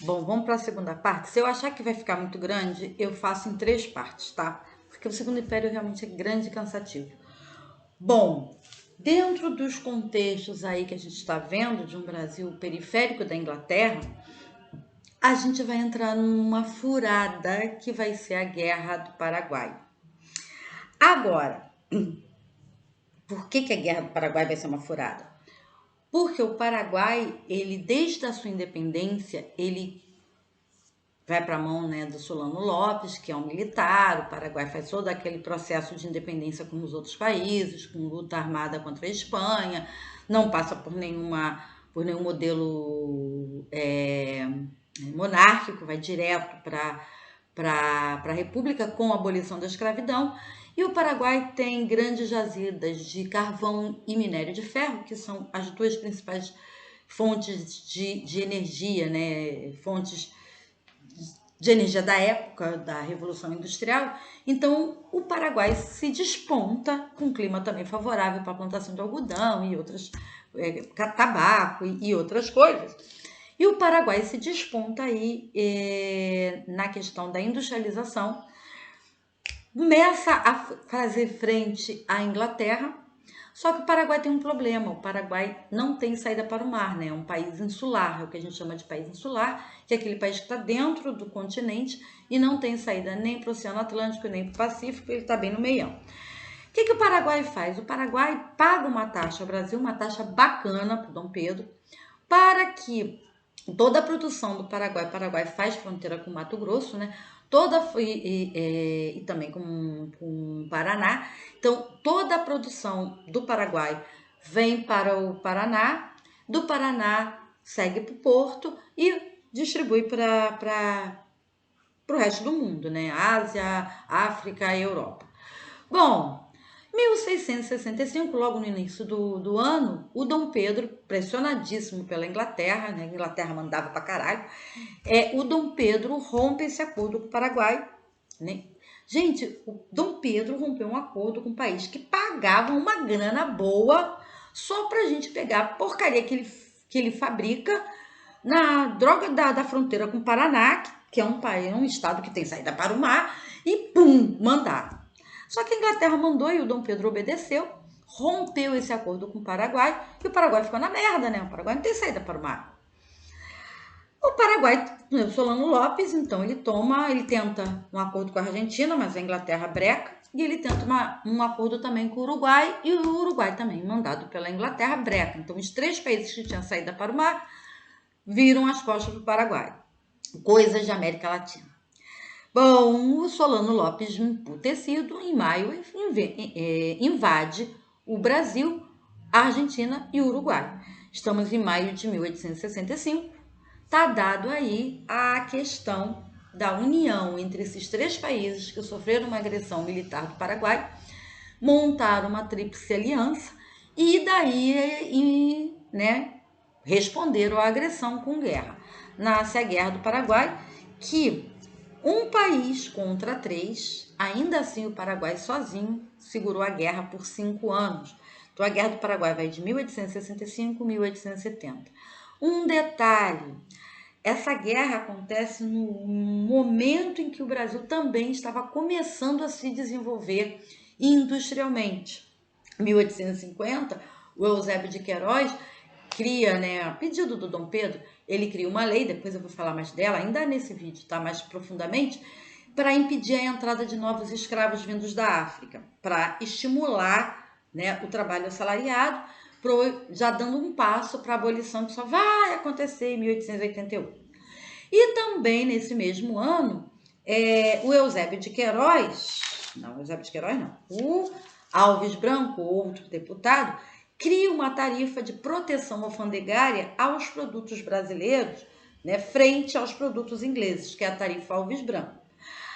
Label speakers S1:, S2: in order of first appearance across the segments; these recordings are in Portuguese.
S1: Bom, vamos para a segunda parte. Se eu achar que vai ficar muito grande, eu faço em 3 partes, tá? Porque o Segundo Império realmente é grande e cansativo. Bom, dentro dos contextos aí que a gente está vendo de um Brasil periférico da Inglaterra, a gente vai entrar numa furada que vai ser a Guerra do Paraguai. Agora, por que a Guerra do Paraguai vai ser uma furada? Porque o Paraguai, ele desde a sua independência, ele vai para a mão, né, do Solano Lopes, que é um militar. O Paraguai faz todo aquele processo de independência como os outros países, com luta armada contra a Espanha, não passa por nenhum modelo monárquico, vai direto para a República com a abolição da escravidão. E o Paraguai tem grandes jazidas de carvão e minério de ferro, que são as duas principais fontes de energia, né? Fontes de energia da época da Revolução Industrial. Então, o Paraguai se desponta com um clima também favorável para a plantação de algodão e outras, tabaco e outras coisas. E o Paraguai se desponta aí na questão da industrialização, começa a fazer frente à Inglaterra. Só que o Paraguai tem um problema, o Paraguai não tem saída para o mar, né? É um país insular, é o que a gente chama de país insular, que é aquele país que está dentro do continente e não tem saída nem para o Oceano Atlântico, nem para o Pacífico, ele está bem no meião. O que o Paraguai faz? O Paraguai paga uma taxa ao Brasil, uma taxa bacana para o Dom Pedro, para que toda a produção do Paraguai, o Paraguai faz fronteira com o Mato Grosso, né? E também com o Paraná. Então, toda a produção do Paraguai vem para o Paraná, do Paraná segue para o Porto e distribui para o resto do mundo, né? Ásia, África e Europa. Bom, 1665, logo no início do ano, o Dom Pedro, pressionadíssimo pela Inglaterra, né? A Inglaterra mandava pra caralho, o Dom Pedro rompe esse acordo com o Paraguai, né? Gente, o Dom Pedro rompeu um acordo com um país que pagava uma grana boa só pra gente pegar a porcaria que ele fabrica na droga da fronteira com o Paraná, que é um país, um estado que tem saída para o mar, e pum, mandar. Só que a Inglaterra mandou e o Dom Pedro obedeceu, rompeu esse acordo com o Paraguai, e o Paraguai ficou na merda, né? O Paraguai não tem saída para o mar. O Paraguai, o Solano Lopes, então ele tenta um acordo com a Argentina, mas a Inglaterra breca, e ele tenta um acordo também com o Uruguai, e o Uruguai também, mandado pela Inglaterra, breca. Então os 3 países que tinham saída para o mar viram as costas para o Paraguai. Coisas de América Latina. Bom, o Solano Lopes, emputecido, em maio, invade o Brasil, a Argentina e o Uruguai. Estamos em maio de 1865. Está dado aí a questão da união entre esses 3 países que sofreram uma agressão militar do Paraguai, montaram uma tríplice aliança e daí, né, responderam à agressão com guerra. Nasce a Guerra do Paraguai, que um país contra 3, ainda assim o Paraguai sozinho segurou a guerra por 5 anos. Então a Guerra do Paraguai vai de 1865 a 1870. Um detalhe, essa guerra acontece no momento em que o Brasil também estava começando a se desenvolver industrialmente. Em 1850, o Eusébio de Queiroz cria, né, a pedido do Dom Pedro, ele cria uma lei, depois eu vou falar mais dela, ainda nesse vídeo, tá, mais profundamente, para impedir a entrada de novos escravos vindos da África, para estimular, né, o trabalho assalariado, já dando um passo para a abolição que só vai acontecer em 1881. E também nesse mesmo ano, o Eusébio de Queiroz, não, Eusébio de Queiroz não, o Alves Branco, outro deputado, cria uma tarifa de proteção alfandegária aos produtos brasileiros, né, frente aos produtos ingleses, que é a tarifa Alves Branco.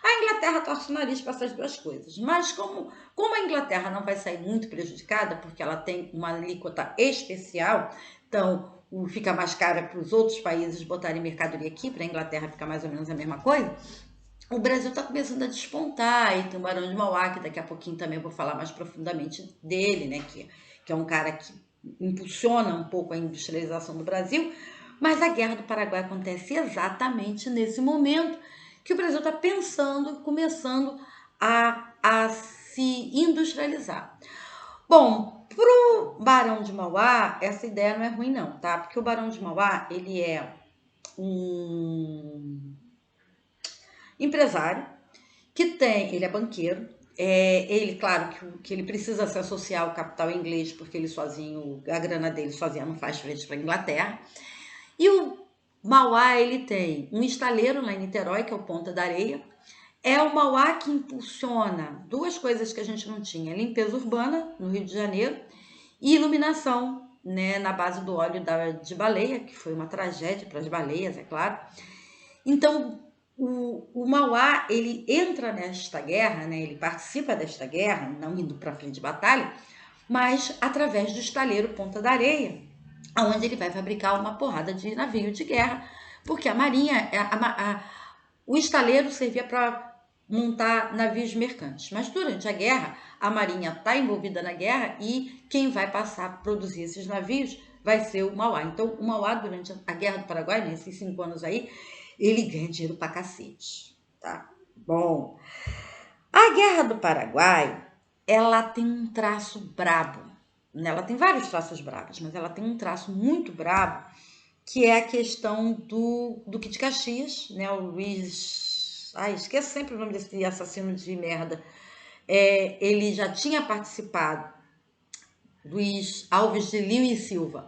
S1: A Inglaterra torce o nariz para essas 2 coisas, mas como a Inglaterra não vai sair muito prejudicada, porque ela tem uma alíquota especial, então fica mais cara para os outros países botarem mercadoria aqui, para a Inglaterra ficar mais ou menos a mesma coisa, o Brasil está começando a despontar, e tem o Barão de Mauá, que daqui a pouquinho também eu vou falar mais profundamente dele, né, que é um cara que impulsiona um pouco a industrialização do Brasil, Mas a Guerra do Paraguai acontece exatamente nesse momento que o Brasil está pensando, começando a se industrializar. Bom, pro Barão de Mauá, essa ideia não é ruim não, tá? Porque o Barão de Mauá, ele é um empresário ele é banqueiro, ele, claro, que ele precisa se associar ao capital inglês, porque ele sozinho, a grana dele sozinha não faz frente para a Inglaterra. E o Mauá, ele tem um estaleiro lá em Niterói, que é o Ponta da Areia. É o Mauá que impulsiona duas coisas que a gente não tinha: limpeza urbana, no Rio de Janeiro, e iluminação, né, na base do óleo de baleia, que foi uma tragédia para as baleias, é claro. Então, o Mauá, ele entra nesta guerra, né, ele participa desta guerra, não indo para frente de batalha, mas através do estaleiro Ponta da Areia, onde ele vai fabricar uma porrada de navio de guerra, porque a marinha, o estaleiro servia para montar navios mercantes. Mas durante a guerra, a marinha está envolvida na guerra e quem vai passar a produzir esses navios vai ser o Mauá. Então, o Mauá, durante a Guerra do Paraguai, nesses 5 anos aí, ele ganha dinheiro pra cacete, tá? Bom, a Guerra do Paraguai, ela tem um traço brabo, né? Ela tem vários traços bravos, mas ela tem um traço muito brabo, que é a questão do Duque de Caxias, né? O Luiz... Ai, esqueço sempre o nome desse assassino de merda. Ele já tinha participado, Luiz Alves de Lima e Silva.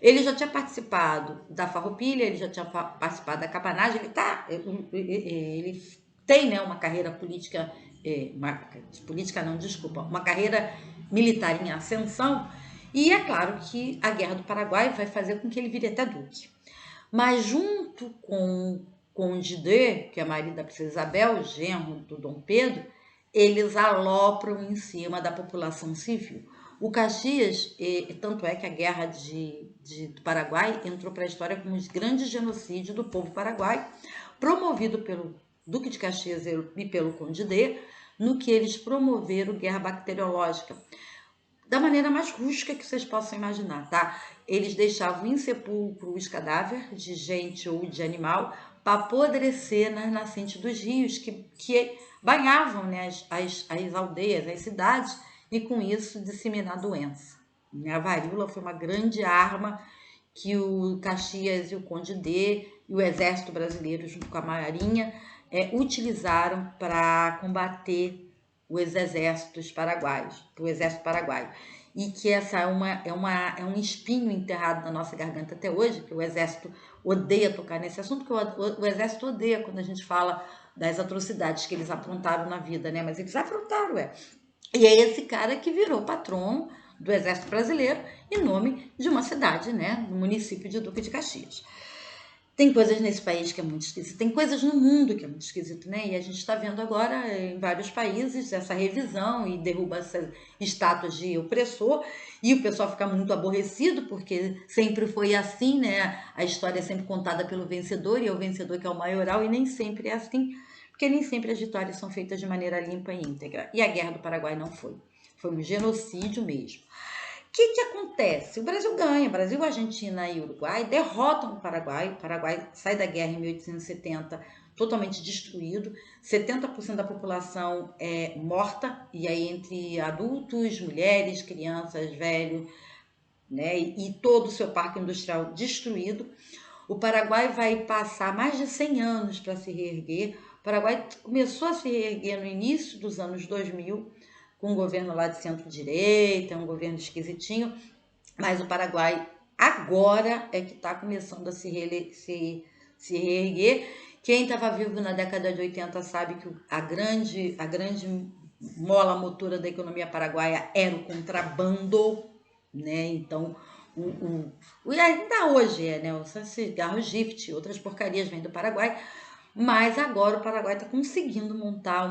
S1: Ele já tinha participado da Farroupilha, ele já tinha participado da cabanagem, ele tem, né, uma carreira política, uma carreira militar em ascensão, e é claro que a Guerra do Paraguai vai fazer com que ele vire até duque. Mas junto com o Conde de, que é marido da princesa Isabel, genro do Dom Pedro, eles alopram em cima da população civil. O Caxias, tanto é que a Guerra do Paraguai entrou para a história como um grande genocídio do povo paraguai, promovido pelo Duque de Caxias e pelo Conde de, no que eles promoveram guerra bacteriológica, da maneira mais rústica que vocês possam imaginar, tá? Eles deixavam insepulcro os cadáveres de gente ou de animal para apodrecer nas nascentes dos rios que banhavam, né, as aldeias, as cidades, e com isso disseminar a doença. A varíola foi uma grande arma que o Caxias e o Conde de e o exército brasileiro, junto com a marinha, utilizaram para combater os exércitos paraguaios, o exército paraguaio. E que essa é um espinho enterrado na nossa garganta até hoje, que o exército odeia tocar nesse assunto, porque o exército odeia quando a gente fala das atrocidades que eles aprontaram na vida, né? Mas eles aprontaram, E é esse cara que virou patrono do Exército Brasileiro em nome de uma cidade, né? No município de Duque de Caxias. Tem coisas nesse país que é muito esquisito, tem coisas no mundo que é muito esquisito, né? E a gente está vendo agora em vários países essa revisão e derruba essas estátuas de opressor, e o pessoal fica muito aborrecido, porque sempre foi assim, né? A história é sempre contada pelo vencedor, e é o vencedor que é o maioral, e nem sempre é assim, porque nem sempre as vitórias são feitas de maneira limpa e íntegra. E a Guerra do Paraguai não foi. Foi um genocídio mesmo. O que acontece? O Brasil ganha, Brasil, Argentina e Uruguai derrotam o Paraguai sai da guerra em 1870 totalmente destruído, 70% da população é morta, e aí entre adultos, mulheres, crianças, velhos, né, e todo o seu parque industrial destruído. O Paraguai vai passar mais de 100 anos para se reerguer. O Paraguai começou a se reerguer no início dos anos 2000, com um governo lá de centro-direita, um governo esquisitinho, mas o Paraguai agora é que está começando a se reerguer. Quem estava vivo na década de 80 sabe que a grande mola motora da economia paraguaia era o contrabando, né? Então, ainda hoje né? O cigarro Gift, outras porcarias vêm do Paraguai, mas agora o Paraguai está conseguindo montar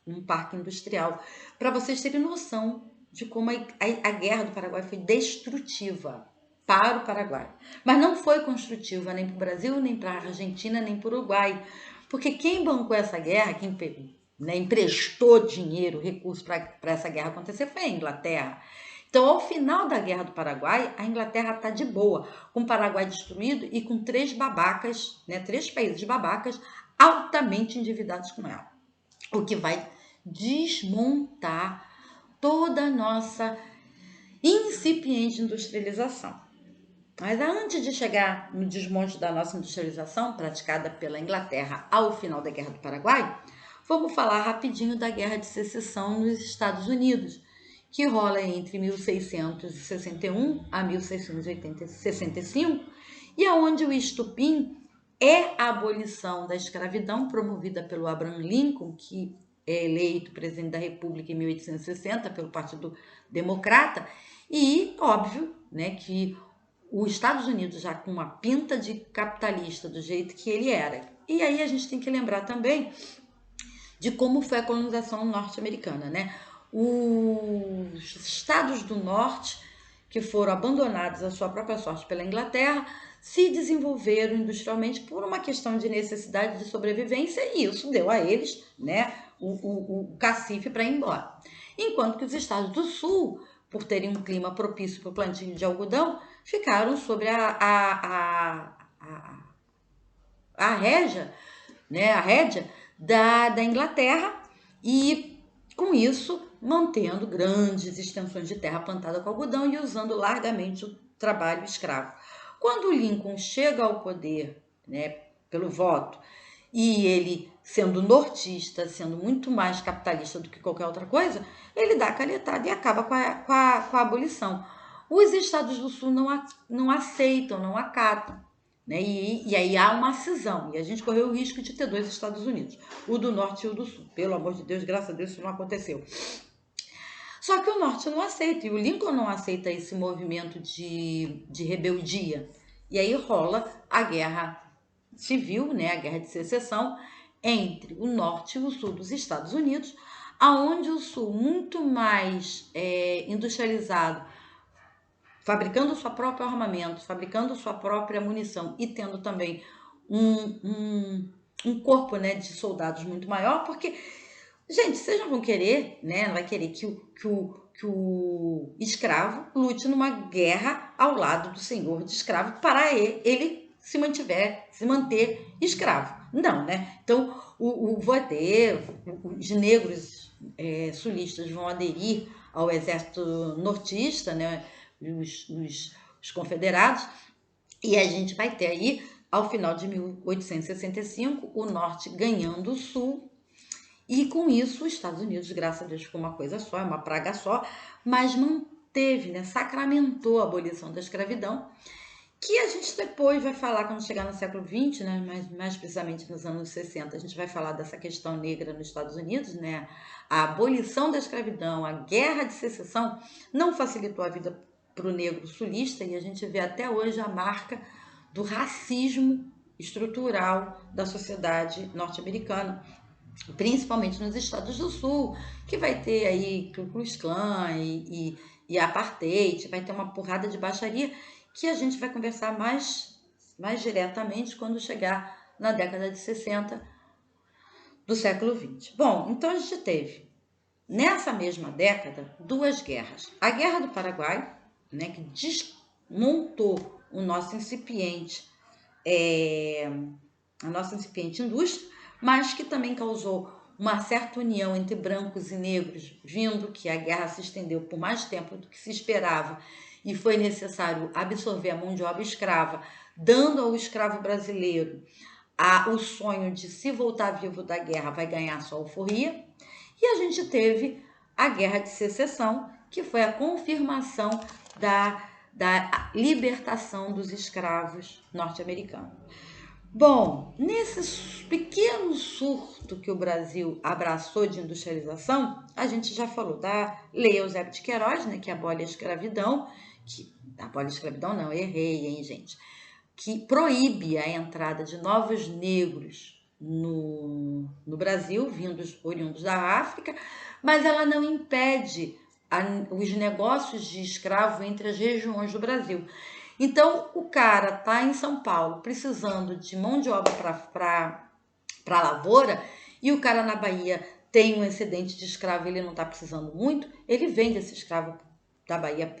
S1: um parque industrial. Para vocês terem noção de como a guerra do Paraguai foi destrutiva para o Paraguai. Mas não foi construtiva nem para o Brasil, nem para a Argentina, nem para o Uruguai. Porque quem bancou essa guerra, quem emprestou dinheiro, recursos para essa guerra acontecer, foi a Inglaterra. Então, ao final da Guerra do Paraguai, a Inglaterra está de boa, com o Paraguai destruído e com 3 babacas, né, 3 países babacas altamente endividados com ela. O que vai desmontar toda a nossa incipiente industrialização. Mas antes de chegar no desmonte da nossa industrialização, praticada pela Inglaterra ao final da Guerra do Paraguai, vamos falar rapidinho da Guerra de Secessão nos Estados Unidos, que rola entre 1661 a 1665, e aonde o estopim é a abolição da escravidão promovida pelo Abraham Lincoln, que é eleito presidente da República em 1860 pelo Partido Democrata, e óbvio, né, que os Estados Unidos já com uma pinta de capitalista do jeito que ele era. E aí a gente tem que lembrar também de como foi a colonização norte-americana, né? Os estados do norte, que foram abandonados à sua própria sorte pela Inglaterra, se desenvolveram industrialmente por uma questão de necessidade de sobrevivência, e isso deu a eles, né, o cacife para ir embora. Enquanto que os estados do sul, por terem um clima propício para o plantio de algodão, ficaram sobre a rédea, né, a rédea da Inglaterra, e com isso mantendo grandes extensões de terra plantada com algodão e usando largamente o trabalho escravo. Quando o Lincoln chega ao poder, né, pelo voto, e ele, sendo nortista, sendo muito mais capitalista do que qualquer outra coisa, ele dá a canetada e acaba com a abolição. Os estados do sul não aceitam, não acatam, né? E aí há uma cisão, e a gente correu o risco de ter 2 Estados Unidos, o do norte e o do sul. Pelo amor de Deus, graças a Deus isso não aconteceu. Só que o norte não aceita, e o Lincoln não aceita esse movimento de rebeldia. E aí rola a guerra civil, né, a guerra de secessão, entre o norte e o sul dos Estados Unidos, aonde o sul, muito mais industrializado, fabricando seu próprio armamento, fabricando sua própria munição e tendo também um corpo, né, de soldados muito maior, porque, gente, vocês não vão querer, né, não vai querer que o escravo lute numa guerra ao lado do senhor de escravo para ele se manter escravo. Não, né? Então, os negros sulistas vão aderir ao exército nortista, né? Os confederados, e a gente vai ter aí, ao final de 1865, o norte ganhando o sul, e com isso os Estados Unidos, graças a Deus, ficou uma coisa só, uma praga só, mas manteve, né, sacramentou a abolição da escravidão, que a gente depois vai falar quando chegar no século XX, né, mais precisamente nos anos 60, a gente vai falar dessa questão negra nos Estados Unidos, né, a abolição da escravidão, a guerra de secessão não facilitou a vida para o negro sulista, e a gente vê até hoje a marca do racismo estrutural da sociedade norte-americana, principalmente nos estados do sul, que vai ter aí Ku Klux Klan e apartheid, vai ter uma porrada de baixaria que a gente vai conversar mais diretamente quando chegar na década de 60 do século XX. Bom, então a gente teve, nessa mesma década, 2 guerras. A Guerra do Paraguai, né, que desmontou a nossa incipiente indústria, mas que também causou uma certa união entre brancos e negros, vindo que a guerra se estendeu por mais tempo do que se esperava e foi necessário absorver a mão de obra escrava, dando ao escravo brasileiro o sonho de, se voltar vivo da guerra, vai ganhar sua alforria. E a gente teve a Guerra de Secessão, que foi a confirmação da libertação dos escravos norte-americanos. Bom, nesse pequeno surto que o Brasil abraçou de industrialização, a gente já falou da Lei Eusébio de Queiroz, né, que abole a escravidão, não, errei, hein, gente, que proíbe a entrada de novos negros no Brasil, oriundos da África, mas ela não impede os negócios de escravo entre as regiões do Brasil. Então, o cara tá em São Paulo precisando de mão de obra para a lavoura, e o cara na Bahia tem um excedente de escravo e ele não está precisando muito, ele vende esse escravo da Bahia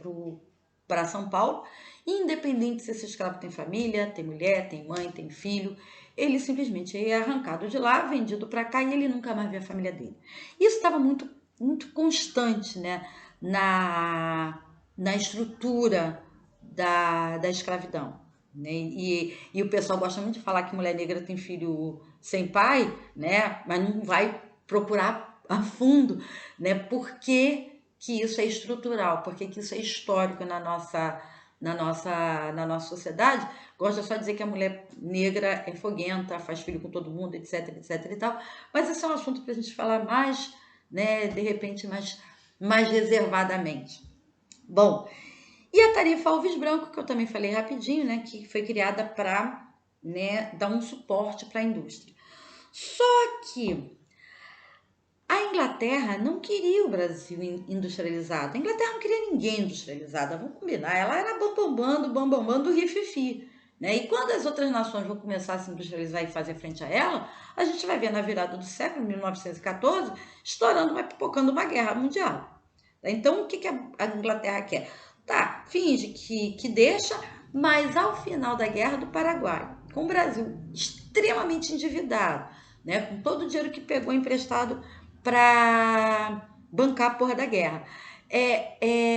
S1: para São Paulo, independente se esse escravo tem família, tem mulher, tem mãe, tem filho, ele simplesmente é arrancado de lá, vendido para cá e ele nunca mais vê a família dele. Isso estava muito constante, né, na estrutura da escravidão. Né? E o pessoal gosta muito de falar que mulher negra tem filho sem pai, né? Mas não vai procurar a fundo, né? Por que isso é estrutural, por que isso é histórico na nossa sociedade. Gosta só de dizer que a mulher negra é foguenta, faz filho com todo mundo, etc, etc e tal. Mas esse é um assunto para a gente falar mais, né? De repente, mais reservadamente. Bom, e a tarifa Alves Branco, que eu também falei rapidinho, né, que foi criada para, né, dar um suporte para a indústria. Só que a Inglaterra não queria o Brasil industrializado. A Inglaterra não queria ninguém industrializado, vamos combinar. Ela era bambambam do rififi. Né? E quando as outras nações vão começar a se industrializar e fazer frente a ela, a gente vai ver na virada do século, 1914, estourando, pipocando uma guerra mundial. Então, o que a Inglaterra quer? Tá, finge que deixa, mas ao final da Guerra do Paraguai, com o Brasil extremamente endividado, né, com todo o dinheiro que pegou emprestado para bancar a porra da guerra,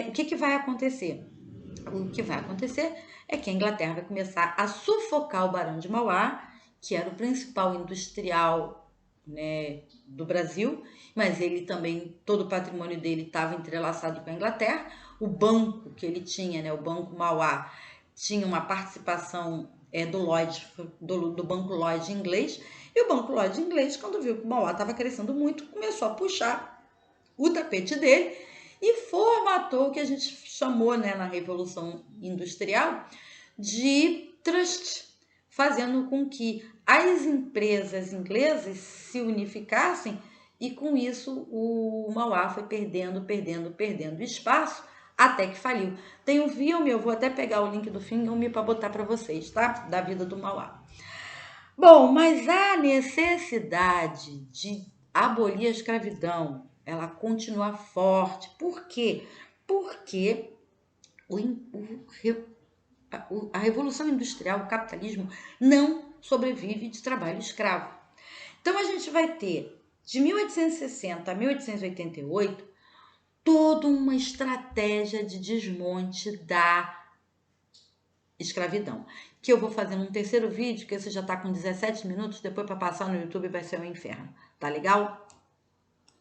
S1: o que vai acontecer? O que vai acontecer é que a Inglaterra vai começar a sufocar o Barão de Mauá, que era o principal industrial, né, do Brasil, mas ele também, todo o patrimônio dele estava entrelaçado com a Inglaterra. O banco que ele tinha, né, o Banco Mauá, tinha uma participação do Lloyd, do Banco Lloyd inglês, e o Banco Lloyd inglês, quando viu que o Mauá estava crescendo muito, começou a puxar o tapete dele e formatou o que a gente chamou, né, na Revolução Industrial de trust, fazendo com que as empresas inglesas se unificassem e com isso o Mauá foi perdendo espaço até que faliu. Tem um filme, eu vou até pegar o link do filme para botar para vocês, tá? Da vida do Mauá. Bom, mas a necessidade de abolir a escravidão, ela continua forte. Por quê? Porque a Revolução Industrial, o capitalismo, não sobrevive de trabalho escravo. Então, a gente vai ter, de 1860 a 1888, toda uma estratégia de desmonte da escravidão, que eu vou fazer num terceiro vídeo, que esse já tá com 17 minutos, depois para passar no YouTube vai ser um inferno, tá legal?